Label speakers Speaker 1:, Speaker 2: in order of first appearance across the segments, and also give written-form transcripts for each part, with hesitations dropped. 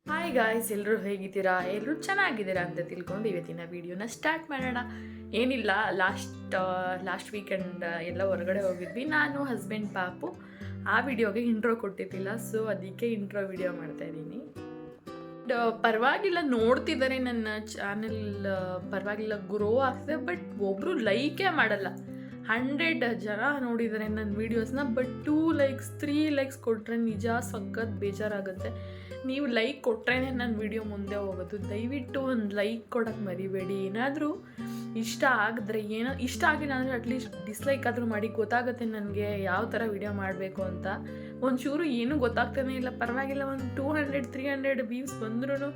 Speaker 1: Hi guys, ಎಲ್ಲರೂ ಹೇಗಿದ್ದೀರಾ? ಎಲ್ಲರೂ ಚೆನ್ನಾಗಿದ್ದೀರಾ ಅಂತ ತಿಳ್ಕೊಂಡು ಇವತ್ತಿನ ವಿಡಿಯೋನ ಸ್ಟಾರ್ಟ್ ಮಾಡೋಣ. ಏನಿಲ್ಲ, ಲಾಸ್ಟ್ ವೀಕೆಂಡ್ ಎಲ್ಲ ಹೊರಗಡೆ ಹೋಗಿದ್ವಿ, ನಾನು ಹಸ್ಬೆಂಡ್ ಪಾಪು. ಆ ವಿಡಿಯೋಗೆ ಇಂಟ್ರೋ ಕೊಟ್ಟಿದ್ದಿಲ್ಲ, ಸೊ ಅದಕ್ಕೆ ಇಂಟ್ರೋ ವಿಡಿಯೋ ಮಾಡ್ತಾಯಿದ್ದೀನಿ. ಪರವಾಗಿಲ್ಲ, ನೋಡ್ತಿದ್ದಾರೆ ನನ್ನ ಚಾನೆಲ್, ಪರವಾಗಿಲ್ಲ ಗ್ರೋ ಆಗ್ತದೆ. ಬಟ್ ಒಬ್ಬರು ಲೈಕೇ ಮಾಡಲ್ಲ. 100 ಜನ ನೋಡಿದ್ದಾರೆ ನನ್ನ ವೀಡಿಯೋಸ್ನ, ಬಟ್ 2 ಲೈಕ್ಸ್ 3 ಲೈಕ್ಸ್ ಕೊಟ್ಟರೆ ನಿಜ ಸಖತ್ ಬೇಜಾರಾಗುತ್ತೆ. ನೀವು ಲೈಕ್ ಕೊಟ್ಟರೆ ನನ್ನ ವೀಡಿಯೋ ಮುಂದೆ ಹೋಗೋದು. ದಯವಿಟ್ಟು ಒಂದು ಲೈಕ್ ಕೊಡೋಕ್ಕೆ ಮರಿಬೇಡಿ. ಏನಾದರೂ ಇಷ್ಟ ಆಗಿದ್ರೆ, ಇಷ್ಟ ಆಗಿಲ್ಲ ಅಂದರೆ ಅಟ್ಲೀಸ್ಟ್ ಡಿಸ್ಲೈಕ್ ಆದರೂ ಮಾಡಿ, ಗೊತ್ತಾಗುತ್ತೆ ನನಗೆ ಯಾವ ಥರ ವೀಡಿಯೋ ಮಾಡಬೇಕು ಅಂತ. ಒಂಚೂರು ಏನೂ ಗೊತ್ತಾಗ್ತಾನೆ ಇಲ್ಲ. ಪರವಾಗಿಲ್ಲ, ಒಂದು 200-300 ವ್ಯೂಸ್ ಬಂದ್ರೂ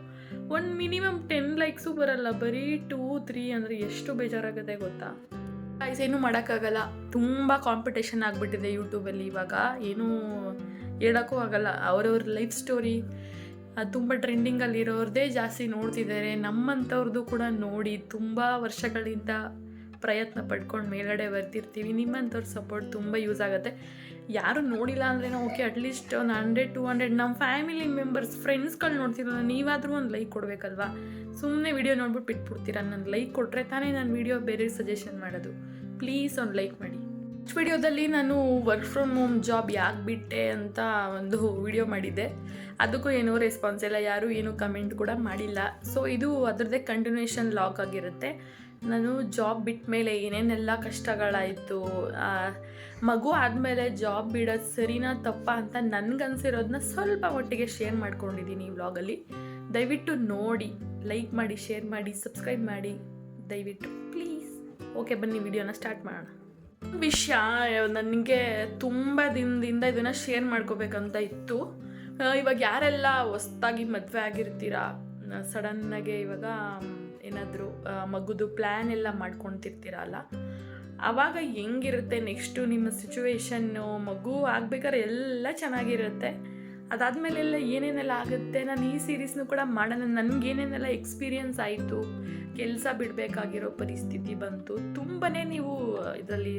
Speaker 1: ಒಂದು ಮಿನಿಮಮ್ 10 ಲೈಕ್ಸು ಬರಲ್ಲ. ಬರೀ 2-3 ಅಂದರೆ ಎಷ್ಟು ಬೇಜಾರಾಗುತ್ತೆ ಗೊತ್ತಾ? ಏನೂ ಮಾಡೋಕ್ಕಾಗಲ್ಲ. ತುಂಬ ಕಾಂಪಿಟೇಷನ್ ಆಗಿಬಿಟ್ಟಿದೆ ಯೂಟ್ಯೂಬಲ್ಲಿ ಇವಾಗ. ಏನೂ ಹೇಳೋಕ್ಕೂ ಆಗಲ್ಲ. ಅವರವ್ರ ಲೈಫ್ ಸ್ಟೋರಿ ತುಂಬ ಟ್ರೆಂಡಿಂಗಲ್ಲಿರೋರದೇ ಜಾಸ್ತಿ ನೋಡ್ತಿದ್ದಾರೆ. ನಮ್ಮಂಥವ್ರದ್ದು ಕೂಡ ನೋಡಿ ತುಂಬ ವರ್ಷಗಳಿಂದ ಪ್ರಯತ್ನ ಪಡ್ಕೊಂಡು ಮೇಲ್ಗಡೆ ಬರ್ತಿರ್ತೀವಿ. ನಿಮ್ಮಂಥವ್ರ ಸಪೋರ್ಟ್ ತುಂಬ ಯೂಸ್ ಆಗುತ್ತೆ. ಯಾರು ನೋಡಿಲ್ಲ ಅಂದರೆ ಓಕೆ, ಅಟ್ಲೀಸ್ಟ್ ಒಂದು 100-200 ನಮ್ಮ ಫ್ಯಾಮಿಲಿ ಮೆಂಬರ್ಸ್, ಫ್ರೆಂಡ್ಸ್ಗಳು ನೋಡ್ತಿರೋದು, ನೀವಾದರೂ ಒಂದು ಲೈಕ್ ಕೊಡಬೇಕಲ್ವಾ? ಸುಮ್ಮನೆ ವಿಡಿಯೋ ನೋಡ್ಬಿಟ್ಟು ಬಿಟ್ಬಿಡ್ತೀರಾ. ನಾನು ಲೈಕ್ ಕೊಟ್ಟರೆ ತಾನೇ ನಾನು ವಿಡಿಯೋ ಬೇರೆ ಸಜೆಷನ್ ಮಾಡೋದು. ಪ್ಲೀಸ್ ಒಂದು ಲೈಕ್ ಮಾಡಿ. ನೆಕ್ಸ್ಟ್ ವಿಡಿಯೋದಲ್ಲಿ ನಾನು ವರ್ಕ್ ಫ್ರಮ್ ಹೋಮ್ ಜಾಬ್ ಯಾಕೆ ಬಿಟ್ಟೆ ಅಂತ ಒಂದು ವಿಡಿಯೋ ಮಾಡಿದ್ದೆ. ಅದಕ್ಕೂ ಏನೂ ರೆಸ್ಪಾನ್ಸ್ ಇಲ್ಲ, ಯಾರೂ ಏನೂ ಕಮೆಂಟ್ ಕೂಡ ಮಾಡಿಲ್ಲ. ಸೊ ಇದು ಅದರದ್ದೇ ಕಂಟಿನ್ಯೂಷನ್ ಲಾಗ್ ಆಗಿರುತ್ತೆ. ನಾನು ಜಾಬ್ ಬಿಟ್ಟ ಮೇಲೆ ಏನೇನೆಲ್ಲ ಕಷ್ಟಗಳಾಯಿತು, ಮಗು ಆದಮೇಲೆ ಜಾಬ್ ಬಿಡೋದು ಸರಿನಾ ತಪ್ಪಾ ಅಂತ ನನಗನ್ಸಿರೋದನ್ನ ಸ್ವಲ್ಪ ಮಟ್ಟಿಗೆ ಶೇರ್ ಮಾಡ್ಕೊಂಡಿದ್ದೀನಿ ಈ ವ್ಲಾಗಲ್ಲಿ. ದಯವಿಟ್ಟು ನೋಡಿ, ಲೈಕ್ ಮಾಡಿ, ಶೇರ್ ಮಾಡಿ, ಸಬ್ಸ್ಕ್ರೈಬ್ ಮಾಡಿ ದಯವಿಟ್ಟು ಪ್ಲೀಸ್. ಓಕೆ, ಬನ್ನಿ ವಿಡಿಯೋನ ಸ್ಟಾರ್ಟ್ ಮಾಡೋಣ. ವಿಷಯ ನನಗೆ ತುಂಬ ದಿನದಿಂದ ಇದನ್ನು ಶೇರ್ ಮಾಡ್ಕೋಬೇಕಂತ ಇತ್ತು. ಇವಾಗ ಯಾರೆಲ್ಲ ಹೊಸ್ದಾಗಿ ಮದುವೆ ಆಗಿರ್ತೀರಾ, ಸಡನ್ನಾಗೆ ಇವಾಗ ಏನಾದರೂ ಮಗುದು ಪ್ಲ್ಯಾನ್ ಎಲ್ಲ ಮಾಡ್ಕೊತಿರ್ತೀರಲ್ಲ, ಆವಾಗ ಹೆಂಗಿರುತ್ತೆ ನೆಕ್ಸ್ಟು ನಿಮ್ಮ ಸಿಚುವೇಶನ್ನು. ಮಗು ಆಗ್ಬೇಕಾದ್ರೆ ಎಲ್ಲ ಚೆನ್ನಾಗಿರುತ್ತೆ, ಅದಾದಮೇಲೆಲ್ಲ ಏನೇನೆಲ್ಲ ಆಗುತ್ತೆ. ನಾನು ಈ ಸೀರೀಸ್ನು ಕೂಡ ಮಾಡೋಣ. ನನಗೇನೇನೆಲ್ಲ ಎಕ್ಸ್ಪೀರಿಯನ್ಸ್ ಆಯಿತು, ಕೆಲಸ ಬಿಡಬೇಕಾಗಿರೋ ಪರಿಸ್ಥಿತಿ ಬಂತು. ತುಂಬಾ ನೀವು ಇದರಲ್ಲಿ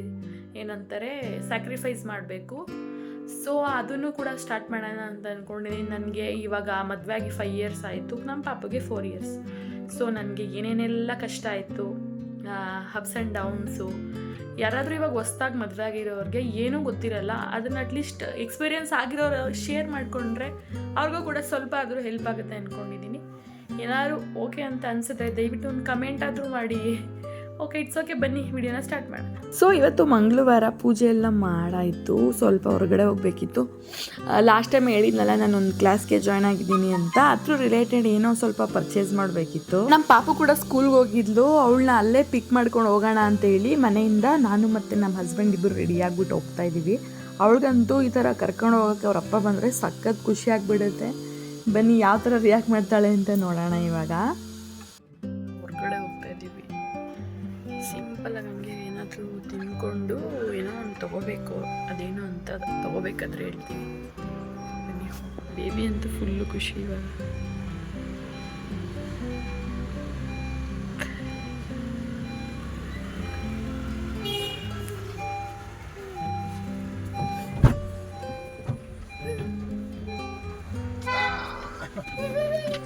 Speaker 1: ಏನಂತಾರೆ ಸ್ಯಾಕ್ರಿಫೈಸ್ ಮಾಡಬೇಕು. ಸೊ ಅದನ್ನು ಕೂಡ ಸ್ಟಾರ್ಟ್ ಮಾಡೋಣ ಅಂತ ಅಂದ್ಕೊಂಡಿದ್ದೀನಿ. ನನಗೆ ಇವಾಗ ಮದುವೆ ಆಗಿ 5 ಇಯರ್ಸ್ ಆಯಿತು, ನಮ್ಮ ಪಾಪಗೆ 4 ಇಯರ್ಸ್. ಸೊ ನನಗೆ ಏನೇನೆಲ್ಲ ಕಷ್ಟ ಆಯಿತು, ಅಪ್ಸ್ ಆ್ಯಂಡ್ ಡೌನ್ಸು. ಯಾರಾದರೂ ಇವಾಗ ಹೊಸ್ದಾಗಿ ಮದುವೆ ಆಗಿರೋರಿಗೆ ಏನೂ ಗೊತ್ತಿರಲ್ಲ, ಅದನ್ನು ಅಟ್ಲೀಸ್ಟ್ ಎಕ್ಸ್ಪೀರಿಯನ್ಸ್ ಆಗಿರೋರು ಶೇರ್ ಮಾಡಿಕೊಂಡ್ರೆ ಅವ್ರಿಗೂ ಕೂಡ ಸ್ವಲ್ಪ ಆದರೂ ಹೆಲ್ಪ್ ಆಗುತ್ತೆ ಅಂದ್ಕೊಂಡಿದ್ದೀನಿ. ಏನಾದರೂ ಓಕೆ ಅಂತ ಅನಿಸುತ್ತೆ ದಯವಿಟ್ಟು ಒಂದು ಕಮೆಂಟ್ ಆದರೂ ಮಾಡಿ. ಓಕೆ, ಇಟ್ಸ್ ಓಕೆ, ಬನ್ನಿ ವಿಡಿಯೋನ ಸ್ಟಾರ್ಟ್ ಮಾಡೋಣ. ಸೊ ಇವತ್ತು ಮಂಗಳವಾರ, ಪೂಜೆ ಎಲ್ಲ ಮಾಡಾಯಿತು. ಸ್ವಲ್ಪ ಹೊರಗಡೆ ಹೋಗಬೇಕಿತ್ತು. ಲಾಸ್ಟ್ ಟೈಮ್ ಹೇಳಿದ್ನಲ್ಲ ನಾನು ಒಂದು ಕ್ಲಾಸ್ಗೆ ಜಾಯ್ನ್ ಆಗಿದ್ದೀನಿ ಅಂತ, ಅದ್ರ ರಿಲೇಟೆಡ್ ಏನೋ ಸ್ವಲ್ಪ ಪರ್ಚೇಸ್ ಮಾಡಬೇಕಿತ್ತು. ನಮ್ಮ ಪಾಪು ಕೂಡ ಸ್ಕೂಲ್ಗೆ ಹೋಗಿದ್ಲು, ಅವಳನ್ನ ಅಲ್ಲೇ ಪಿಕ್ ಮಾಡ್ಕೊಂಡು ಹೋಗೋಣ ಅಂತೇಳಿ ಮನೆಯಿಂದ ನಾನು ಮತ್ತು ನಮ್ಮ ಹಸ್ಬೆಂಡ್ ಇಬ್ಬರು ರೆಡಿ ಆಗಿಬಿಟ್ಟು ಹೋಗ್ತಾ ಇದ್ದೀವಿ. ಅವಳಿಗಂತೂ ಈ ಥರ ಕರ್ಕೊಂಡು ಹೋಗೋಕ್ಕೆ ಅವ್ರ ಅಪ್ಪ ಬಂದರೆ ಸಖತ್ ಖುಷಿ ಆಗಿಬಿಡುತ್ತೆ. ಬನ್ನಿ ಯಾವ ಥರ ರಿಯಾಕ್ಟ್ ಮಾಡ್ತಾಳೆ ಅಂತ ನೋಡೋಣ. ಇವಾಗ ಹೊರಗಡೆ ಹೋಗ್ತಾ ಇದ್ದೀವಿ. ಸಿಂಪಲಾಗಿ ಹಂಗೆ ಏನಾದರೂ ತಿನ್ಕೊಂಡು ಏನೋ ಒಂದು ತೊಗೋಬೇಕು, ಅದೇನೋ ಅಂತ ತೊಗೋಬೇಕಾದ್ರೆ ಹೇಳ್ತೀವಿ. ಬನ್ನಿ, ಬೇಬಿ ಅಂತೂ ಫುಲ್ಲು ಖುಷಿ ಇವಾಗ.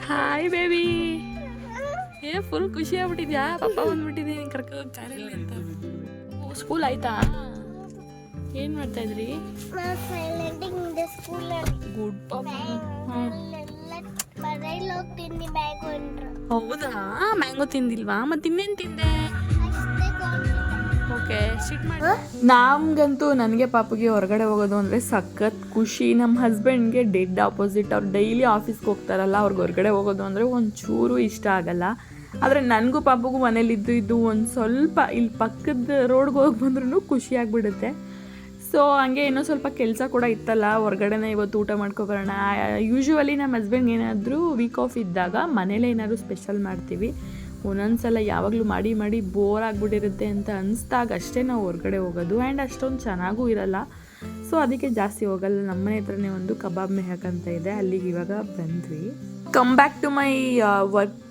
Speaker 1: ಹಾಯ್ ಬೇಬಿ, ಫುಲ್ ಖುಷಿ ಆಗ್ಬಿಟ್ಟಿದ್ಯಾ? ಪಪ್ಪ ಬಂದ್ಬಿಟ್ಟಿದ್ದೀನಿ ಕರ್ಕೊಂಡು ಹೋಗ್ತಾರಿಲ್ಲ ಅಂತ. ಸ್ಕೂಲ್ ಆಯ್ತಾ? ಏನು ಮಾಡ್ತಾ ಇದ್ರಿ? ಗುಡ್ ಪಾಪ. ಹೌದಾ, ಮ್ಯಾಂಗೋ ತಿಂದಿಲ್ವಾ? ಮತ್ತೆ ಇನ್ನೇನು ತಿಂದೆ? ಓಕೆ, ಸ್ಟಿಟ್ ಮಾಡಿ. ನಮಗಂತೂ ನನಗೆ ಪಾಪುಗೆ ಹೊರಗಡೆ ಹೋಗೋದು ಅಂದರೆ ಸಖತ್ ಖುಷಿ. ನಮ್ಮ ಹಸ್ಬೆಂಡ್ಗೆ ಡೆಡ್ ಆಪೋಸಿಟ್. ಅವ್ರು ಡೈಲಿ ಆಫೀಸ್ಗೆ ಹೋಗ್ತಾರಲ್ಲ, ಅವ್ರಿಗೆ ಹೊರಗಡೆ ಹೋಗೋದು ಅಂದರೆ ಒಂಚೂರು ಇಷ್ಟ ಆಗಲ್ಲ. ಆದರೆ ನನಗೂ ಪಾಪುಗೂ ಮನೇಲಿದ್ದು ಒಂದು ಸ್ವಲ್ಪ ಇಲ್ಲಿ ಪಕ್ಕದ ರೋಡ್ಗೆ ಹೋಗಿ ಬಂದ್ರೂ ಖುಷಿ ಆಗಿಬಿಡುತ್ತೆ. ಸೊ ಹಂಗೆ ಇನ್ನೂ ಸ್ವಲ್ಪ ಕೆಲಸ ಕೂಡ ಇತ್ತಲ್ಲ, ಹೊರಗಡೆನೇ ಇವತ್ತು ಊಟ ಮಾಡ್ಕೊಬರೋಣ. ಯೂಶ್ವಲಿ ನಮ್ಮ ಹಸ್ಬೆಂಡ್ ಏನಾದರೂ ವೀಕ್ ಆಫ್ ಇದ್ದಾಗ ಮನೇಲೇ ಏನಾದರೂ ಸ್ಪೆಷಲ್ ಮಾಡ್ತೀವಿ. ಒಂದೊಂದ್ಸಲ ಯಾವಾಗಲೂ ಮಾಡಿ ಮಾಡಿ ಬೋರ್ ಆಗಿಬಿಟ್ಟಿರುತ್ತೆ ಅಂತ ಅನಿಸ್ದಾಗ ಅಷ್ಟೇ ನಾವು ಹೊರಗಡೆ ಹೋಗೋದು. ಆ್ಯಂಡ್ ಅಷ್ಟೊಂದು ಚೆನ್ನಾಗೂ ಇರಲ್ಲ, ಸೊ ಅದಕ್ಕೆ ಜಾಸ್ತಿ ಹೋಗಲ್ಲ. ನಮ್ಮನೆ ಹತ್ರನೇ ಒಂದು ಕಬಾಬ್ ಮೆಹಕ್ ಅಂತ ಇದೆ, ಅಲ್ಲಿಗೆ ಇವಾಗ ಬಂದ್ವಿ. Come back to my work.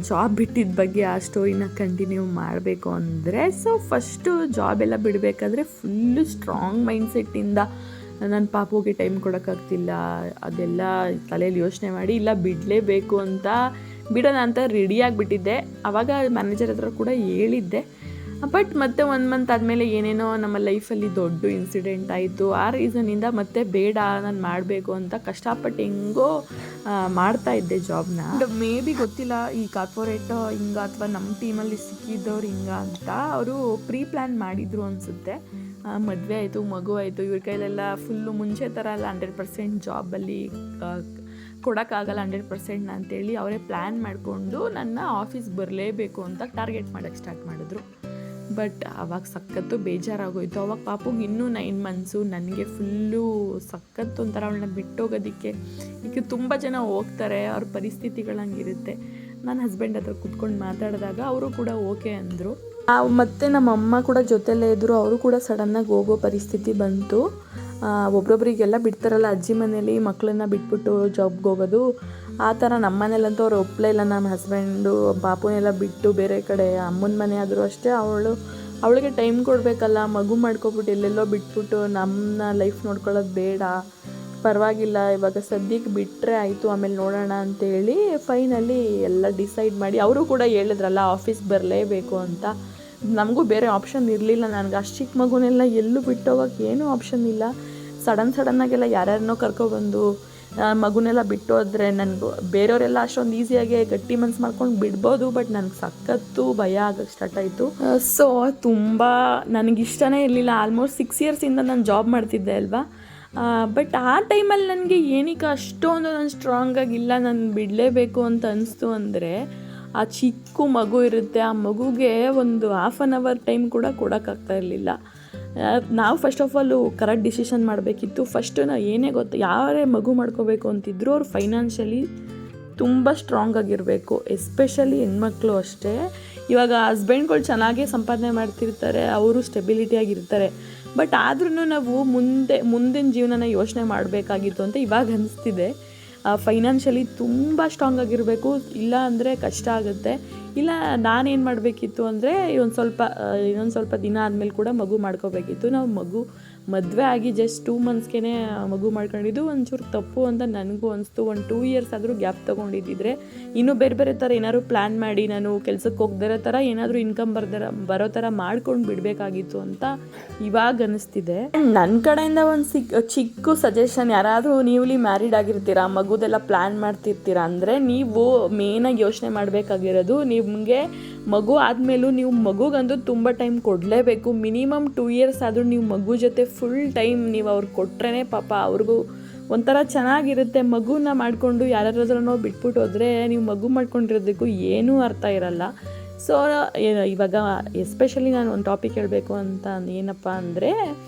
Speaker 1: Job ಬಿಟ್ಟಿದ್ದ ಬಗ್ಗೆ ಆ ಸ್ಟೋರಿನ ಕಂಟಿನ್ಯೂ ಮಾಡಬೇಕು ಅಂದರೆ, ಸೊ ಫಸ್ಟು ಜಾಬ್ ಎಲ್ಲ ಬಿಡಬೇಕಾದ್ರೆ ಫುಲ್ಲು ಸ್ಟ್ರಾಂಗ್ ಮೈಂಡ್ಸೆಟ್ಟಿಂದ ನನ್ನ ಪಾಪುಗೆ ಟೈಮ್ ಕೊಡೋಕ್ಕಾಗ್ತಿಲ್ಲ, ಅದೆಲ್ಲ ತಲೆಯಲ್ಲಿ ಯೋಚನೆ ಮಾಡಿ ಇಲ್ಲ ಬಿಡಲೇಬೇಕು ಅಂತ ಬಿಡೋಣ ಅಂತ ರೆಡಿಯಾಗಿಬಿಟ್ಟಿದ್ದೆ. ಆವಾಗ ಮ್ಯಾನೇಜರ್ ಹತ್ರ ಕೂಡ ಹೇಳಿದ್ದೆ. ಬಟ್ ಮತ್ತೆ 1 ಮಂತ್ ಆದಮೇಲೆ ಏನೇನೋ ನಮ್ಮ ಲೈಫಲ್ಲಿ ದೊಡ್ಡ ಇನ್ಸಿಡೆಂಟ್ ಆಯಿತು. ಆ ರೀಸನಿಂದ ಮತ್ತೆ ಬೇಡ ನಾನು ಮಾಡಬೇಕು ಅಂತ ಕಷ್ಟಪಟ್ಟು ಹೆಂಗೋ ಮಾಡ್ತಾಯಿದ್ದೆ ಜಾಬ್ನ. ಮೇ ಬಿ ಗೊತ್ತಿಲ್ಲ ಈ ಕಾರ್ಪೊರೇಟ್ ಹಿಂಗೆ ಅಥವಾ ನಮ್ಮ ಟೀಮಲ್ಲಿ ಸಿಕ್ಕಿದ್ದವ್ರು ಹಿಂಗೆ ಅಂತ ಅವರು ಪ್ರೀ ಪ್ಲ್ಯಾನ್ ಮಾಡಿದರು ಅನಿಸುತ್ತೆ. ಮದುವೆ ಆಯಿತು, ಮಗು ಆಯಿತು, ಇವ್ರ ಕೈಲೆಲ್ಲ ಫುಲ್ಲು ಮುಂಚೆ ಥರ ಎಲ್ಲ 100% ಜಾಬಲ್ಲಿ ಕೊಡೋಕ್ಕಾಗಲ್ಲ 100% ಅಂತೇಳಿ ಅವರೇ ಪ್ಲ್ಯಾನ್ ಮಾಡಿಕೊಂಡು ನನ್ನ ಆಫೀಸ್ ಬರಲೇಬೇಕು ಅಂತ ಟಾರ್ಗೆಟ್ ಮಾಡೋಕ್ಕೆ ಸ್ಟಾರ್ಟ್ ಮಾಡಿದ್ರು. ಬಟ್ ಆವಾಗ ಸಖತ್ತು ಬೇಜಾರಾಗೋಯಿತು. ಅವಾಗ ಪಾಪುಗೆ ಇನ್ನೂ 9 ಮಂತ್ಸು. ನನಗೆ ಫುಲ್ಲು ಸಖತ್ತು ಒಂಥರ ಅವಳನ್ನ ಬಿಟ್ಟೋಗೋದಕ್ಕೆ. ಈಗ ತುಂಬ ಜನ ಹೋಗ್ತಾರೆ, ಅವ್ರ ಪರಿಸ್ಥಿತಿಗಳಂಗಿರುತ್ತೆ. ನನ್ನ ಹಸ್ಬೆಂಡ್ ಹತ್ರ ಕೂತ್ಕೊಂಡು ಮಾತಾಡಿದಾಗ ಅವರು ಕೂಡ ಓಕೆ ಅಂದರು. ಮತ್ತು ನಮ್ಮ ಅಮ್ಮ ಕೂಡ ಜೊತೆಲೇ ಇದ್ದರು. ಅವರು ಕೂಡ ಸಡನ್ನಾಗಿ ಹೋಗೋ ಪರಿಸ್ಥಿತಿ ಬಂತು. ಒಬ್ರೊಬ್ರಿಗೆಲ್ಲ ಬಿಡ್ತಾರಲ್ಲ ಅಜ್ಜಿ ಮನೇಲಿ ಮಕ್ಕಳನ್ನ ಬಿಟ್ಬಿಟ್ಟು ಜಾಬ್ಗೆ ಹೋಗೋದು, ಆ ಥರ ನಮ್ಮ ಮನೇಲಂತೂ ಅವ್ರು ಒಪ್ಪಲೇ ಇಲ್ಲ. ನಮ್ಮ ಹಸ್ಬೆಂಡು ಪಾಪುನೆಲ್ಲ ಬಿಟ್ಟು ಬೇರೆ ಕಡೆ ಅಮ್ಮನ ಮನೆ ಆದರೂ ಅಷ್ಟೇ ಅವಳಿಗೆ ಟೈಮ್ ಕೊಡಬೇಕಲ್ಲ, ಮಗು ಮಾಡ್ಕೊಬಿಟ್ಟು ಎಲ್ಲೆಲ್ಲೋ ಬಿಟ್ಬಿಟ್ಟು ನಮ್ಮ ಲೈಫ್ ನೋಡ್ಕೊಳ್ಳೋದು ಬೇಡ, ಪರವಾಗಿಲ್ಲ ಇವಾಗ ಸದ್ಯಕ್ಕೆ ಬಿಟ್ಟರೆ ಆಯಿತು ಆಮೇಲೆ ನೋಡೋಣ ಅಂತೇಳಿ ಫೈನಲಿ ಎಲ್ಲ ಡಿಸೈಡ್ ಮಾಡಿ ಅವರು ಕೂಡ ಹೇಳಿದ್ರಲ್ಲ ಆಫೀಸ್ ಬರಲೇಬೇಕು ಅಂತ. ನಮಗೂ ಬೇರೆ ಆಪ್ಷನ್ ಇರಲಿಲ್ಲ. ನನಗೆ ಅಷ್ಟು ಚಿಕ್ಕ ಮಗುನೆಲ್ಲ ಎಲ್ಲೂ ಬಿಟ್ಟೋಗೋಕ್ಕೆ ಏನೂ ಆಪ್ಷನ್ ಇಲ್ಲ. ಸಡನ್ನಾಗೆಲ್ಲ ಯಾರ್ಯಾರನ್ನೋ ಕರ್ಕೊಬಂದು ಮಗುನೆಲ್ಲ ಬಿಟ್ಟು ಹೋದರೆ ನನಗೂ ಬೇರೆಯವರೆಲ್ಲ ಅಷ್ಟೊಂದು ಈಸಿಯಾಗಿ ಗಟ್ಟಿ ಮನ್ಸು ಮಾಡ್ಕೊಂಡು ಬಿಡ್ಬೋದು. ಬಟ್ ನನಗೆ ಸಖತ್ತು ಭಯ ಆಗೋಕ್ಕೆ ಸ್ಟಾರ್ಟ್ ಆಯಿತು. ಸೊ ತುಂಬ ನನಗಿಷ್ಟನೇ ಇರಲಿಲ್ಲ. ಆಲ್ಮೋಸ್ಟ್ 6 ಇಯರ್ಸಿಂದ ನಾನು ಜಾಬ್ ಮಾಡ್ತಿದ್ದೆ ಅಲ್ವಾ. ಬಟ್ ಆ ಟೈಮಲ್ಲಿ ನನಗೆ ಏನಕ್ಕೆ ಅಷ್ಟೊಂದು ನಾನು ಸ್ಟ್ರಾಂಗಾಗಿಲ್ಲ, ನಾನು ಬಿಡಲೇಬೇಕು ಅಂತ ಅನಿಸ್ತು ಅಂದರೆ ಆ ಚಿಕ್ಕ ಮಗು ಇರುತ್ತೆ, ಆ ಮಗುಗೆ ಒಂದು 1/2 hour ಟೈಮ್ ಕೂಡ ಕೊಡೋಕ್ಕಾಗ್ತಾ ಇರಲಿಲ್ಲ. ನಾವು first of all correct decision ಮಾಡಬೇಕಿತ್ತು. ಫಸ್ಟು ನಾವು ಏನೇ ಗೊತ್ತು ಯಾರೇ ಮಗು ಮಾಡ್ಕೋಬೇಕು ಅಂತಿದ್ರು ಅವ್ರು ಫೈನಾನ್ಷಿಯಲಿ ತುಂಬ ಸ್ಟ್ರಾಂಗ್ ಆಗಿರಬೇಕು. ಎಸ್ಪೆಷಲಿ ಹೆಣ್ಮಕ್ಳು ಅಷ್ಟೇ. ಇವಾಗ ಹಸ್ಬೆಂಡ್ಗಳು ಚೆನ್ನಾಗೇ ಸಂಪಾದನೆ ಮಾಡ್ತಿರ್ತಾರೆ, ಅವರು ಸ್ಟೆಬಿಲಿಟಿಯಾಗಿರ್ತಾರೆ. ಬಟ್ ಆದ್ರೂ ನಾವು ಮುಂದಿನ ಜೀವನನ ಯೋಚನೆ ಮಾಡಬೇಕಾಗಿತ್ತು ಅಂತ ಇವಾಗ ಅನಿಸ್ತಿದೆ. ಫೈನಾನ್ಷಿಯಲಿ ತುಂಬ ಸ್ಟ್ರಾಂಗ್ ಆಗಿರಬೇಕು, ಇಲ್ಲ ಅಂದರೆ ಕಷ್ಟ ಆಗುತ್ತೆ. ಇಲ್ಲ ನಾನೇನು ಮಾಡಬೇಕಿತ್ತು ಅಂದರೆ ಇನ್ನೊಂದು ಸ್ವಲ್ಪ ದಿನ ಆದಮೇಲೆ ಕೂಡ ಮಗು ಮಾಡ್ಕೋಬೇಕಿತ್ತು. ನಾವು ಮದುವೆ ಆಗಿ ಜಸ್ಟ್ 2 ಮಂತ್ಸ್ಗೆ ಮಗು ಮಾಡ್ಕೊಂಡಿದ್ದು ಒಂಚೂರು ತಪ್ಪು ಅಂತ ನನಗೂ ಅನಿಸ್ತು. 2 years ಆದರೂ ಗ್ಯಾಪ್ ತೊಗೊಂಡಿದ್ದಿದ್ರೆ ಇನ್ನೂ ಬೇರೆ ಥರ ಏನಾದ್ರು ಪ್ಲ್ಯಾನ್ ಮಾಡಿ ನಾನು ಕೆಲ್ಸಕ್ಕೆ ಹೋಗ್ದಿರೋ ಥರ ಏನಾದರೂ ಇನ್ಕಮ್ ಬರೋ ಥರ ಮಾಡ್ಕೊಂಡು ಬಿಡಬೇಕಾಗಿತ್ತು ಅಂತ ಇವಾಗ ಅನ್ನಿಸ್ತಿದೆ. ನನ್ನ ಕಡೆಯಿಂದ ಒಂದು ಚಿಕ್ಕ ಸಜೆಷನ್, ಯಾರಾದರೂ ನೀವ್ಲಿ ಮ್ಯಾರಿಡ್ ಆಗಿರ್ತೀರಾ, ಮಗುದೆಲ್ಲ ಪ್ಲ್ಯಾನ್ ಮಾಡ್ತಿರ್ತೀರಾ ಅಂದರೆ ನೀವು ಮೇಯ್ನಾಗಿ ಯೋಚನೆ ಮಾಡಬೇಕಾಗಿರೋದು, ನಿಮಗೆ ಮಗು ಆದಮೇಲೂ ನೀವು ಮಗುಗಂತೂ ತುಂಬ ಟೈಮ್ ಕೊಡಲೇಬೇಕು. ಮಿನಿಮಮ್ 2 years ಆದರೂ ನೀವು ಮಗು ಜೊತೆ ಫುಲ್ ಟೈಮ್ ನೀವು ಅವ್ರಿಗೆ ಕೊಟ್ರೇ ಪಾಪ ಅವ್ರಿಗೂ ಒಂಥರ ಚೆನ್ನಾಗಿರುತ್ತೆ. ಮಗುನ ಮಾಡಿಕೊಂಡು ಯಾರ್ಯಾರದ್ರೂ ಬಿಟ್ಬಿಟ್ಟು ಹೋದರೆ ನೀವು ಮಗು ಮಾಡ್ಕೊಂಡಿರೋದಕ್ಕೂ ಏನೂ ಅರ್ಥ ಇರಲ್ಲ. ಸೊ ಇವಾಗ ಎಸ್ಪೆಷಲಿ ನಾನು ಒಂದು ಟಾಪಿಕ್ ಹೇಳಬೇಕು ಅಂತ ಏನಪ್ಪ ಅಂದರೆ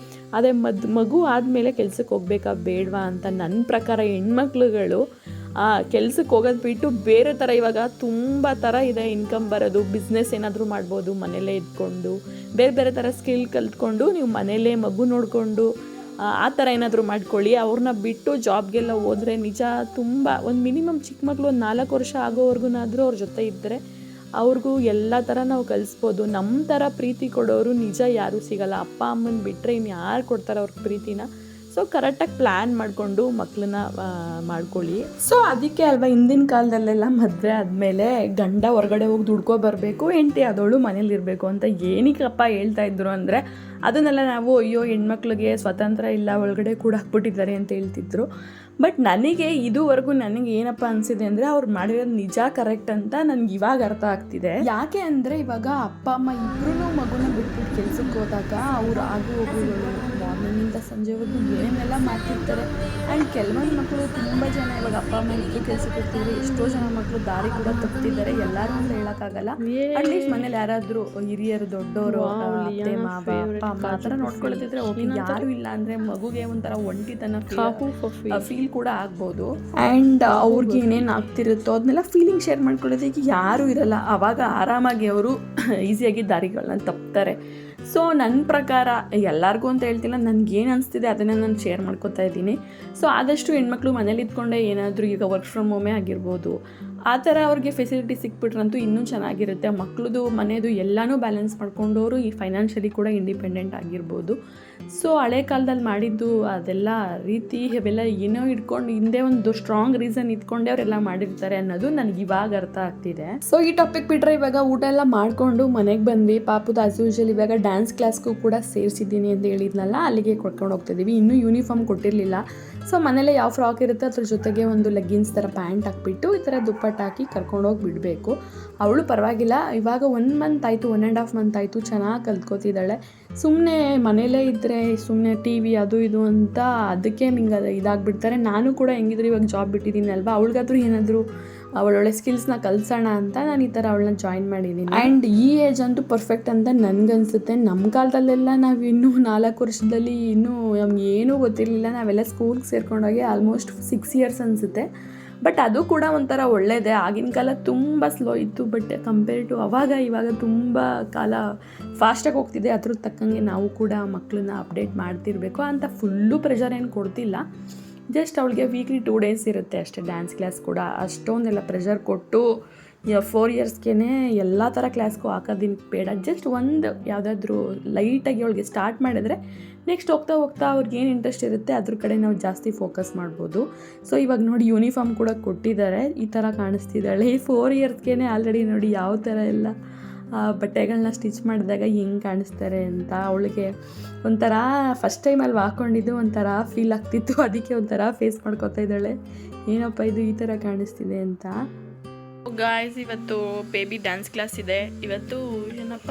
Speaker 1: ಅದೇ ಮಗು ಆದಮೇಲೆ ಕೆಲ್ಸಕ್ಕೆ ಹೋಗ್ಬೇಕಾ ಬೇಡವಾ ಅಂತ. ನನ್ನ ಪ್ರಕಾರ ಹೆಣ್ಮಕ್ಳುಗಳು ಕೆಲ್ಸಕ್ಕೆ ಹೋಗೋದು ಬಿಟ್ಟು ಬೇರೆ ಥರ ಇವಾಗ ತುಂಬ ಥರ ಇದೆ ಇನ್ಕಮ್ ಬರೋದು. ಬಿಸ್ನೆಸ್ ಏನಾದರೂ ಮಾಡ್ಬೋದು ಮನೇಲೇ ಇದ್ಕೊಂಡು, ಬೇರೆ ಥರ ಸ್ಕಿಲ್ ಕಲ್ತ್ಕೊಂಡು ನೀವು ಮನೇಲೇ ಮಗು ನೋಡಿಕೊಂಡು ಆ ಥರ ಏನಾದರೂ ಮಾಡ್ಕೊಳ್ಳಿ. ಅವ್ರನ್ನ ಬಿಟ್ಟು ಜಾಬ್ಗೆಲ್ಲ ಹೋದರೆ ನಿಜ ತುಂಬ ಒಂದು ಮಿನಿಮಮ್ ಚಿಕ್ಕ ಮಕ್ಕಳು ಒಂದು 4 ವರ್ಷ ಆಗೋವರೆಗೂನಾದರೂ ಅವ್ರ ಜೊತೆ ಇದ್ದರೆ ಅವ್ರಿಗೂ ಎಲ್ಲ ಥರ ನಾವು ಕಲಿಸ್ಬೋದು. ನಮ್ಮ ಥರ ಪ್ರೀತಿ ಕೊಡೋರು ನಿಜ ಯಾರೂ ಸಿಗಲ್ಲ. ಅಪ್ಪ ಅಮ್ಮನ ಬಿಟ್ಟರೆ ಇನ್ನು ಯಾರು ಕೊಡ್ತಾರೆ ಅವ್ರ ಪ್ರೀತಿನ? ಸೊ ಕರೆಕ್ಟಾಗಿ ಪ್ಲ್ಯಾನ್ ಮಾಡಿಕೊಂಡು ಮಕ್ಕಳನ್ನ ಮಾಡ್ಕೊಳ್ಳಿ. ಸೊ ಅದಕ್ಕೆ ಅಲ್ವಾ ಹಿಂದಿನ ಕಾಲದಲ್ಲೆಲ್ಲ ಮದುವೆ ಆದಮೇಲೆ ಗಂಡ ಹೊರಗಡೆ ಹೋಗಿ ದುಡ್ಕೊ ಬರಬೇಕು, ಹೆಂಡತಿ ಆದವಳು ಮನೇಲಿರಬೇಕು ಅಂತ ಏನಕ್ಕಪ್ಪ ಹೇಳ್ತಾ ಇದ್ರು ಅಂದರೆ ಅದನ್ನೆಲ್ಲ ನಾವು ಅಯ್ಯೋ ಹೆಣ್ಮಕ್ಳಿಗೆ ಸ್ವತಂತ್ರ ಇಲ್ಲ, ಒಳಗಡೆ ಕೂಡ ಹಾಕ್ಬಿಟ್ಟಿದ್ದಾರೆ ಅಂತ ಹೇಳ್ತಿದ್ರು. ಬಟ್ ನನಗೆ ಇದುವರೆಗೂ ನನಗೆ ಏನಪ್ಪ ಅನಿಸಿದೆ ಅಂದರೆ ಅವ್ರು ಮಾಡಿರೋದು ನಿಜ ಕರೆಕ್ಟ್ ಅಂತ ನನಗೆ ಇವಾಗ ಅರ್ಥ ಆಗ್ತಿದೆ. ಯಾಕೆ ಅಂದರೆ ಇವಾಗ ಅಪ್ಪ ಅಮ್ಮ ಇಬ್ಬರೂ ಮಗುನ ಬಿಟ್ಬಿಟ್ಟು ಕೆಲ್ಸಕ್ಕೆ ಹೋದಾಗ ಅವರು ಆಗು ಹೋಗುಗಳು ಮಾರ್ನಿಂಗಿಂದ ಸಂಜೆವರೆಗೂ ಏನೆಲ್ಲ ಮಾಡ್ತಿರ್ತಾರೆ. ಆ್ಯಂಡ್ ಕೆಲವೊಂದು ಮಕ್ಕಳು ತುಂಬ ಜನ ಇವಾಗ ಅಪ್ಪ ಅಮ್ಮ ಇಬ್ಬರು ಕೆಲ್ಸಕ್ಕೆ ಹೋಗ್ತಿದ್ದಾರೆ, ಎಷ್ಟೋ ಜನ ಮಕ್ಕಳು ದಾರಿ ಕೂಡ ತಪ್ಪಿದ್ದಾರೆ. ಎಲ್ಲರೂ ಅಂತ ಹೇಳೋಕ್ಕಾಗಲ್ಲ. ಅಟ್ಲೀಸ್ಟ್ ಮನೇಲಿ ಯಾರಾದರೂ ಹಿರಿಯರು ದೊಡ್ಡವರು ಅತ್ತೆ ಮಾವ ಅಪ್ಪ ಅಮ್ಮ ಆ ಥರ ನೋಡ್ಕೊಳ್ತಿದ್ರೆ ಓಕೆ. ಯಾರು ಇಲ್ಲ ಅಂದರೆ ಮಗುಗೆ ಒಂಥರ ಒಂಟಿತನ ಫೀಲ್ ಕೂಡ ಆಗ್ಬೋದು. ಆ್ಯಂಡ್ ಅವ್ರಿಗೆ ಏನೇನು ಆಗ್ತಿರುತ್ತೋ ಅದನ್ನೆಲ್ಲ ಫೀಲಿಂಗ್ ಶೇರ್ ಮಾಡ್ಕೊಳ್ಳೋದಕ್ಕೆ ಯಾರೂ ಇರಲ್ಲ. ಆವಾಗ ಆರಾಮಾಗಿ ಅವರು ಈಸಿಯಾಗಿ ದಾರಿಗಳನ್ನ ತಪ್ತಾರೆ. ಸೊ ನನ್ನ ಪ್ರಕಾರ ಎಲ್ಲರಿಗೂ ಅಂತ ಹೇಳ್ತಿಲ್ಲ, ನನಗೇನು ಅನಿಸ್ತಿದೆ ಅದನ್ನು ನಾನು ಶೇರ್ ಮಾಡ್ಕೊತಾ ಇದ್ದೀನಿ. ಸೊ ಆದಷ್ಟು ಹೆಣ್ಮಕ್ಳು ಮನೇಲಿ ಇದ್ಕೊಂಡೆ ಏನಾದರೂ ಈಗ ವರ್ಕ್ ಫ್ರಮ್ ಹೋಮೇ ಆಗಿರ್ಬೋದು
Speaker 2: ಆ ಥರ ಅವ್ರಿಗೆ ಫೆಸಿಲಿಟಿ ಸಿಕ್ಬಿಟ್ರಂತೂ ಇನ್ನೂ ಚೆನ್ನಾಗಿರುತ್ತೆ. ಮಕ್ಳದು ಮನೆಯದು ಎಲ್ಲನೂ ಬ್ಯಾಲೆನ್ಸ್ ಮಾಡ್ಕೊಂಡವರು ಈ ಫೈನಾನ್ಷಿಯಲಿ ಕೂಡ ಇಂಡಿಪೆಂಡೆಂಟ್ ಆಗಿರ್ಬೋದು. ಸೊ ಹಳೆ ಕಾಲದಲ್ಲಿ ಮಾಡಿದ್ದು ಅದೆಲ್ಲ ರೀತಿ ಅವೆಲ್ಲ ಏನೋ ಇಟ್ಕೊಂಡು ಹಿಂದೆ ಒಂದು ಸ್ಟ್ರಾಂಗ್ ರೀಸನ್ ಇಟ್ಕೊಂಡೆ ಅವರೆಲ್ಲ ಮಾಡಿರ್ತಾರೆ ಅನ್ನೋದು ನನಗೆ ಇವಾಗ ಅರ್ಥ ಆಗ್ತಿದೆ. ಸೊ ಈ ಟಾಪಿಕ್ ಬಿಟ್ಟರೆ ಇವಾಗ ಊಟ ಎಲ್ಲ ಮಾಡಿಕೊಂಡು ಮನೆಗೆ ಬಂದ್ವಿ. ಪಾಪುದು ಆಸ್ ಯೂಶುವಲ್ ಇವಾಗ ಡ್ಯಾನ್ಸ್ ಕ್ಲಾಸ್ಗೂ ಕೂಡ ಸೇರಿಸಿದ್ದೀನಿ ಅಂತ ಹೇಳಿದ್ನಲ್ಲ, ಅಲ್ಲಿಗೆ ಕರ್ಕೊಂಡು ಹೋಗ್ತಿದ್ದೀವಿ. ಇನ್ನೂ ಯೂನಿಫಾರ್ಮ್ ಕೊಟ್ಟಿರಲಿಲ್ಲ. ಸೊ ಮನೇಲೆ ಯಾವ ಫ್ರಾಕ್ ಇರುತ್ತೆ ಅದ್ರ ಜೊತೆಗೆ ಒಂದು ಲೆಗ್ಗಿನ್ಸ್ ಥರ ಪ್ಯಾಂಟ್ ಹಾಕ್ಬಿಟ್ಟು ಈ ಥರ ದುಪ್ಪಟ್ಟು ಹಾಕಿ ಕರ್ಕೊಂಡೋಗಿ ಬಿಡಬೇಕು. ಅವಳು ಪರವಾಗಿಲ್ಲ, ಇವಾಗ 1 ಮಂತ್ ಆಯಿತು, 1.5 ಮಂತ್ ಆಯಿತು, ಚೆನ್ನಾಗಿ ಕಲ್ತ್ಕೋತಿದ್ದಾಳೆ. ಸುಮ್ಮನೆ ಮನೇಲೇ ಇದ್ದರೆ ಸುಮ್ಮನೆ ಟಿ ವಿ ಅದು ಇದು ಅಂತ ಅದಕ್ಕೆ ನಿಂಗೆ ಇದಾಗ್ಬಿಡ್ತಾರೆ. ನಾನು ಕೂಡ ಹೆಂಗಿದ್ರು ಇವಾಗ ಜಾಬ್ ಬಿಟ್ಟಿದ್ದೀನಿ ಅಲ್ವಾ, ಅವಳಿಗಾದ್ರೂ ಏನಾದರೂ ಅವಳೊಳ್ಳೆ ಸ್ಕಿಲ್ಸ್ನ ಕಲಿಸೋಣ ಅಂತ ನಾನು ಈ ಥರ ಅವಳನ್ನ ಜಾಯಿನ್ ಮಾಡಿದ್ದೀನಿ. ಆ್ಯಂಡ್ ಈ ಏಜ್ ಅಂತೂ ಪರ್ಫೆಕ್ಟ್ ಅಂತ ನನಗನ್ಸುತ್ತೆ. ನಮ್ಮ ಕಾಲದಲ್ಲೆಲ್ಲ ನಾವು ಇನ್ನೂ 4 ವರ್ಷದಲ್ಲಿ ಇನ್ನೂ ನಮ್ಗೆ ಏನೂ ಗೊತ್ತಿರಲಿಲ್ಲ. ನಾವೆಲ್ಲ ಸ್ಕೂಲ್ಗೆ ಸೇರ್ಕೊಂಡೋಗಿ ಆಲ್ಮೋಸ್ಟ್ 6 ಇಯರ್ಸ್ ಅನಿಸುತ್ತೆ. ಬಟ್ ಅದು ಕೂಡ ಒಂಥರ ಒಳ್ಳೆಯದೇ. ಆಗಿನ ಕಾಲ ತುಂಬ ಸ್ಲೋ ಇತ್ತು, ಬಟ್ ಕಂಪೇರ್ ಟು ಇವಾಗ ತುಂಬ ಕಾಲ ಫಾಸ್ಟಾಗಿ ಹೋಗ್ತಿದೆ. ಅದ್ರ ತಕ್ಕಂಗೆ ನಾವು ಕೂಡ ಮಕ್ಕಳನ್ನ ಅಪ್ಡೇಟ್ ಮಾಡ್ತಿರಬೇಕು ಅಂತ ಫುಲ್ಲು ಪ್ರೆಷರ್ ಏನು ಕೊಡ್ತಿಲ್ಲ. ಜಸ್ಟ್ ಅವಳಿಗೆ ವೀಕ್ಲಿ 2 ಡೇಸ್ ಇರುತ್ತೆ ಅಷ್ಟೇ ಡ್ಯಾನ್ಸ್ ಕ್ಲಾಸ್ ಕೂಡ. ಅಷ್ಟೊಂದೆಲ್ಲ ಪ್ರೆಷರ್ ಕೊಟ್ಟು 4 ಇಯರ್ಸ್ಗೆ ಎಲ್ಲ ಥರ ಕ್ಲಾಸ್ಗೂ ಹಾಕೋದಿನ ಬೇಡ. ಜಸ್ಟ್ ಒಂದು ಯಾವುದಾದ್ರೂ ಲೈಟಾಗಿ ಅವಳಿಗೆ ಸ್ಟಾರ್ಟ್ ಮಾಡಿದ್ರೆ ನೆಕ್ಸ್ಟ್ ಹೋಗ್ತಾ ಅವ್ರಿಗೆ ಏನು ಇಂಟ್ರೆಸ್ಟ್ ಇರುತ್ತೆ ಅದ್ರ ಕಡೆ ನಾವು ಜಾಸ್ತಿ ಫೋಕಸ್ ಮಾಡ್ಬೋದು. ಸೊ ಇವಾಗ ನೋಡಿ ಯೂನಿಫಾರ್ಮ್ ಕೂಡ ಕೊಟ್ಟಿದ್ದಾರೆ. ಈ ಥರ ಕಾಣಿಸ್ತಿದ್ದಾಳೆ. ಈ 4 ಇಯರ್ಸ್ಗೆ ಆಲ್ರೆಡಿ ನೋಡಿ ಯಾವ ಥರ ಎಲ್ಲ ಬಟ್ಟೆಗಳನ್ನ ಸ್ಟಿಚ್ ಮಾಡಿದಾಗ ಹೆಂಗೆ ಕಾಣಿಸ್ತಾರೆ ಅಂತ. ಅವಳಿಗೆ ಒಂಥರ ಫಸ್ಟ್ ಟೈಮಲ್ಲಿ ಹಾಕ್ಕೊಂಡಿದ್ದು ಒಂಥರ ಫೀಲ್ ಆಗ್ತಿತ್ತು. ಅದಕ್ಕೆ ಒಂಥರ ಫೇಸ್ ಮಾಡ್ಕೊತಾ ಇದ್ದಾಳೆ, ಏನಪ್ಪ ಇದು ಈ ಥರ ಕಾಣಿಸ್ತಿದೆ ಅಂತ.
Speaker 1: ಗಾಯ್ಸ್, ಇವತ್ತು ಬೇಬಿ ಡ್ಯಾನ್ಸ್ ಕ್ಲಾಸ್ ಇದೆ. ಇವತ್ತು ಏನಪ್ಪ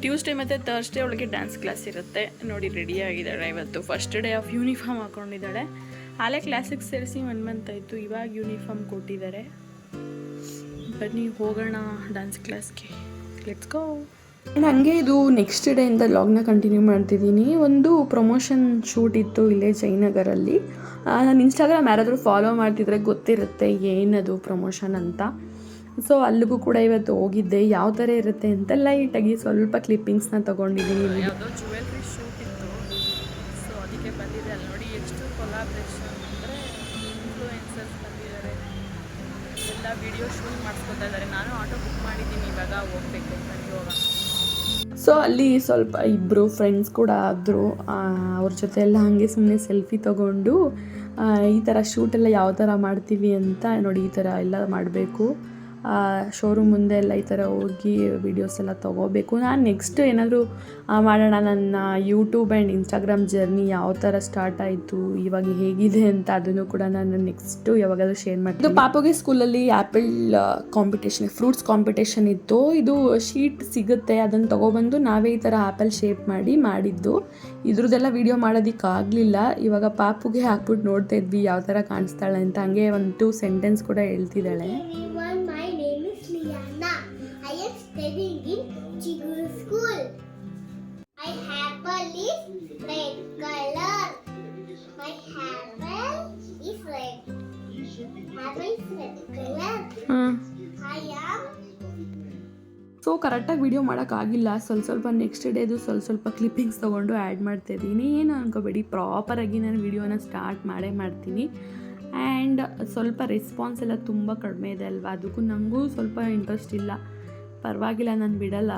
Speaker 1: ಟ್ಯೂಸ್ಡೇ ಮತ್ತು ಥರ್ಸ್ಡೇ ಅವಳಿಗೆ ಡ್ಯಾನ್ಸ್ ಕ್ಲಾಸ್ ಇರುತ್ತೆ. ನೋಡಿ ರೆಡಿ ಆಗಿದ್ದಾಳೆ. ಇವತ್ತು ಫಸ್ಟ್ ಡೇ ಆಫ್ ಯೂನಿಫಾರ್ಮ್ ಹಾಕ್ಕೊಂಡಿದ್ದಾಳೆ. ಆಲೇ ಕ್ಲಾಸಿಗೆ ಸೇರಿಸಿ 1 ಮಂತ್ ಆಯಿತು. ಇವಾಗ ಯೂನಿಫಾರ್ಮ್ ಕೊಟ್ಟಿದ್ದಾರೆ. ಬನ್ನಿ ಹೋಗೋಣ ಡ್ಯಾನ್ಸ್ ಕ್ಲಾಸ್ಗೆ. Let's go.
Speaker 2: ನನಗೆ ಇದು ನೆಕ್ಸ್ಟ್ ಡೇಯಿಂದ ಲಾಗ್ನ ಕಂಟಿನ್ಯೂ ಮಾಡ್ತಿದ್ದೀನಿ. ಒಂದು ಪ್ರಮೋಷನ್ ಶೂಟ್ ಇತ್ತು ಇಲ್ಲೇ ಜಯನಗರಲ್ಲಿ. ನಾನು ಇನ್ಸ್ಟಾಗ್ರಾಮ್ ಯಾರಾದರೂ ಫಾಲೋ ಮಾಡ್ತಿದ್ರೆ ಗೊತ್ತಿರುತ್ತೆ ಏನದು ಪ್ರಮೋಷನ್ ಅಂತ. ಸೊ ಅಲ್ಲಿಗೂ ಕೂಡ ಇವತ್ತು ಹೋಗಿದ್ದೆ. ಯಾವ ಥರ ಇರುತ್ತೆ ಅಂತ ಲೈಟಾಗಿ ಸ್ವಲ್ಪ ಕ್ಲಿಪ್ಪಿಂಗ್ಸ್ನ ತೊಗೊಂಡಿದ್ದೀನಿ.
Speaker 1: ಯಾವುದೋ ಜ್ಯುವೆಲ್ರಿ ಶೂಟ್ ಇತ್ತು, ಸೊ ಅದಕ್ಕೆ ಬಂದಿದೆ. ಅಲ್ಲಿ ನೋಡಿ ಎಷ್ಟು ಕೊಲಾಬ್ರೇಷನ್ ಅಂದರೆ ಇನ್ಫ್ಲೂಯೆನ್ಸರ್ಸ್ ಬಂದಿದ್ದಾರೆ, ಎಲ್ಲ ವಿಡಿಯೋ ಶೂಟ್ ಮಾಡಿಸ್ಕೊತಾ ಇದ್ದಾರೆ. ನಾನು ಆಟೋ ಬುಕ್ ಮಾಡಿದ್ದೀನಿ, ಇವಾಗ ಹೋಗಬೇಕು. ಬನ್ನಿ ಹೋಗೋಣ.
Speaker 2: ಸೊ ಅಲ್ಲಿ ಸ್ವಲ್ಪ ಇಬ್ಬರು ಫ್ರೆಂಡ್ಸ್ ಕೂಡ ಆದರು. ಅವ್ರ ಜೊತೆ ಎಲ್ಲ ಹಾಗೆ ಸುಮ್ಮನೆ ಸೆಲ್ಫಿ ತೊಗೊಂಡು ಈ ಥರ ಶೂಟೆಲ್ಲ ಯಾವ ಥರ ಮಾಡ್ತೀವಿ ಅಂತ ನೋಡಿ, ಈ ಥರ ಎಲ್ಲ ಮಾಡಬೇಕು. ಶೋರೂಮ್ ಮುಂದೆ ಎಲ್ಲ ಈ ಥರ ಹೋಗಿ ವೀಡಿಯೋಸ್ ಎಲ್ಲ ತೊಗೋಬೇಕು. ನಾನು ನೆಕ್ಸ್ಟ್ ಏನಾದರೂ ಮಾಡೋಣ. ನನ್ನ ಯೂಟ್ಯೂಬ್ ಆ್ಯಂಡ್ ಇನ್ಸ್ಟಾಗ್ರಾಮ್ ಜರ್ನಿ ಯಾವ ಥರ ಸ್ಟಾರ್ಟ್ ಆಯಿತು, ಇವಾಗ ಹೇಗಿದೆ ಅಂತ ಅದನ್ನು ಕೂಡ ನಾನು ನೆಕ್ಸ್ಟು ಯಾವಾಗಾದರೂ ಶೇರ್ ಮಾಡ್ತೀನಿ. ಇದು ಪಾಪುಗೆ ಸ್ಕೂಲಲ್ಲಿ ಆ್ಯಪಲ್ ಕಾಂಪಿಟೇಷನ್, ಫ್ರೂಟ್ಸ್ ಕಾಂಪಿಟೇಷನ್ ಇತ್ತು. ಇದು ಶೀಟ್ ಸಿಗುತ್ತೆ, ಅದನ್ನು ತೊಗೊಬಂದು ನಾವೇ ಈ ಥರ ಆ್ಯಪಲ್ ಶೇಪ್ ಮಾಡಿದ್ದು. ಇದ್ರದ್ದೆಲ್ಲ ವೀಡಿಯೋ ಮಾಡೋದಕ್ಕಾಗಲಿಲ್ಲ. ಇವಾಗ ಪಾಪುಗೆ ಹಾಕ್ಬಿಟ್ಟು ನೋಡ್ತಾ ಇದ್ವಿ ಯಾವ ಥರ ಕಾಣಿಸ್ತಾಳೆ ಅಂತ. ಹಂಗೆ 1-2 ಸೆಂಟೆನ್ಸ್ ಕೂಡ ಹೇಳ್ತಿದ್ದಾಳೆ.
Speaker 3: Studying in Chiguru School. My apple is red color. My apple is red. Apple is red color. I am.
Speaker 2: So ಕರೆಕ್ಟಾಗಿ ವೀಡಿಯೋ ಮಾಡೋಕ್ಕಾಗಿಲ್ಲ. ಸ್ವಲ್ಪ ನೆಕ್ಸ್ಟ್ ಡೇದು ಸ್ವಲ್ಪ ಕ್ಲಿಪ್ಪಿಂಗ್ಸ್ ತೊಗೊಂಡು ಆ್ಯಡ್ ಮಾಡ್ತಾಯಿದ್ದೀನಿ. ಏನು ಅನ್ಕೋಬೇಡಿ, ಪ್ರಾಪರಾಗಿ ನಾನು ವೀಡಿಯೋನ ಸ್ಟಾರ್ಟ್ ಮಾಡ್ತೀನಿ. ಆ್ಯಂಡ್ ಸ್ವಲ್ಪ ರೆಸ್ಪಾನ್ಸ್ ಎಲ್ಲ ತುಂಬ ಕಡಿಮೆ ಇದೆ ಅಲ್ವಾ, ಅದಕ್ಕೂ ನನಗೂ ಸ್ವಲ್ಪ ಇಂಟ್ರೆಸ್ಟ್ ಇಲ್ಲ. ಪರವಾಗಿಲ್ಲ, ನಾನು ಬಿಡಲ್ಲ.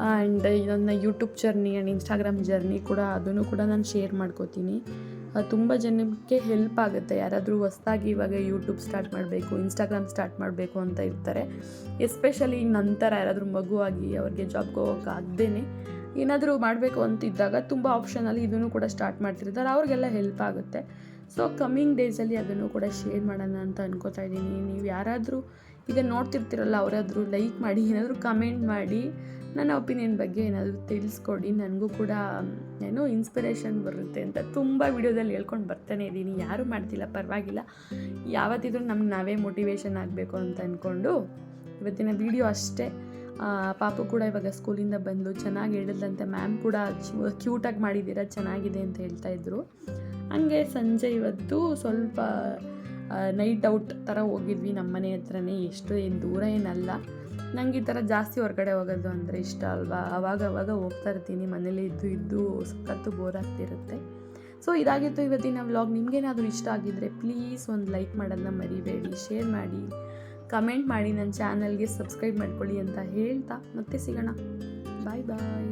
Speaker 2: ಆ್ಯಂಡ್ ನನ್ನ YouTube journey and Instagram journey ಕೂಡ ಅದನ್ನು ಕೂಡ ನಾನು ಶೇರ್ ಮಾಡ್ಕೋತೀನಿ. ತುಂಬ ಜನಕ್ಕೆ ಹೆಲ್ಪ್ ಆಗುತ್ತೆ. ಯಾರಾದರೂ ಹೊಸ್ದಾಗಿ ಇವಾಗ ಯೂಟ್ಯೂಬ್ ಸ್ಟಾರ್ಟ್ ಮಾಡಬೇಕು, ಇನ್ಸ್ಟಾಗ್ರಾಮ್ ಸ್ಟಾರ್ಟ್ ಮಾಡಬೇಕು ಅಂತ ಇರ್ತಾರೆ. ಎಸ್ಪೆಷಲಿ ನಂತರ ಯಾರಾದರೂ ಮಗುವಾಗಿ ಅವ್ರಿಗೆ ಜಾಬ್ಗೆ ಹೋಗೋಕ್ಕಾಗ್ದೇ ಏನಾದರೂ ಮಾಡಬೇಕು ಅಂತಿದ್ದಾಗ ತುಂಬ ಆಪ್ಷನಲ್ಲಿ ಇದನ್ನು ಕೂಡ ಸ್ಟಾರ್ಟ್ ಮಾಡ್ತಿರ್ತಾರೆ. ಅವ್ರಿಗೆಲ್ಲ ಹೆಲ್ಪ್ ಆಗುತ್ತೆ. ಸೊ ಕಮ್ಮಿಂಗ್ ಡೇಸಲ್ಲಿ ಅದನ್ನು ಕೂಡ ಶೇರ್ ಮಾಡೋಣ ಅಂತ ಅನ್ಕೋತಾ ಇದ್ದೀನಿ. ನೀವು ಯಾರಾದರೂ ಈಗ ನೋಡ್ತಿರ್ತಿರಲ್ಲ, ಅವರಾದರೂ ಲೈಕ್ ಮಾಡಿ, ಏನಾದರೂ ಕಮೆಂಟ್ ಮಾಡಿ, ನನ್ನ ಒಪಿನಿಯನ್ ಬಗ್ಗೆ ಏನಾದರೂ ತಿಳಿಸ್ಕೊಡಿ. ನನಗೂ ಕೂಡ ಏನೋ ಇನ್ಸ್ಪಿರೇಷನ್ ಬರುತ್ತೆ ಅಂತ ತುಂಬ ವೀಡಿಯೋದಲ್ಲಿ ಹೇಳ್ಕೊಂಡು ಬರ್ತಾನೆ ಇದ್ದೀನಿ. ಯಾರೂ ಮಾಡ್ತಿಲ್ಲ, ಪರವಾಗಿಲ್ಲ. ಯಾವತ್ತಿದ್ರೂ ನಮ್ಗೆ ನಾವೇ ಮೋಟಿವೇಶನ್ ಆಗಬೇಕು ಅಂತ ಅಂದ್ಕೊಂಡು ಇವತ್ತಿನ ವೀಡಿಯೋ ಅಷ್ಟೇ. ಪಾಪು ಕೂಡ ಇವಾಗ ಸ್ಕೂಲಿಂದ ಬಂದು ಚೆನ್ನಾಗಿ ಹೇಳಿದ್ಲಂತೆ. ಮ್ಯಾಮ್ ಕೂಡ ಕ್ಯೂಟಾಗಿ ಮಾಡಿದ್ದೀರಾ, ಚೆನ್ನಾಗಿದೆ ಅಂತ ಹೇಳ್ತಾಯಿದ್ರು. ಹಂಗೆ ಸಂಜೆ ಇವತ್ತು ಸ್ವಲ್ಪ ನೈಟ್ ಔಟ್ ಥರ ಹೋಗಿದ್ವಿ. ನಮ್ಮ ಮನೆ ಹತ್ರನೇ, ಏನು ದೂರ ಏನಲ್ಲ. ನಂಗೆ ಈ ಥರ ಜಾಸ್ತಿ ಹೊರಗಡೆ ಹೋಗೋದು ಅಂದರೆ ಇಷ್ಟ ಅಲ್ವಾ. ಅವಾಗ ಹೋಗ್ತಾ ಇರ್ತೀನಿ. ಮನೇಲಿ ಇದ್ದು ಸಖತ್ತು ಬೋರ್ ಆಗ್ತಿರುತ್ತೆ. ಸೊ ಇದಾಗಿತ್ತು ಇವತ್ತಿನ ವ್ಲಾಗ್. ನಿಮಗೇನಾದರೂ ಇಷ್ಟ ಆಗಿದ್ದರೆ ಪ್ಲೀಸ್ ಒಂದು ಲೈಕ್ ಮಾಡೋದನ್ನ ಮರಿಬೇಡಿ, ಶೇರ್ ಮಾಡಿ, ಕಮೆಂಟ್ ಮಾಡಿ, ನನ್ನ ಚಾನಲ್ಗೆ ಸಬ್ಸ್ಕ್ರೈಬ್ ಮಾಡ್ಕೊಳ್ಳಿ ಅಂತ ಹೇಳ್ತಾ ಮತ್ತೆ ಸಿಗೋಣ. ಬಾಯ್ ಬಾಯ್.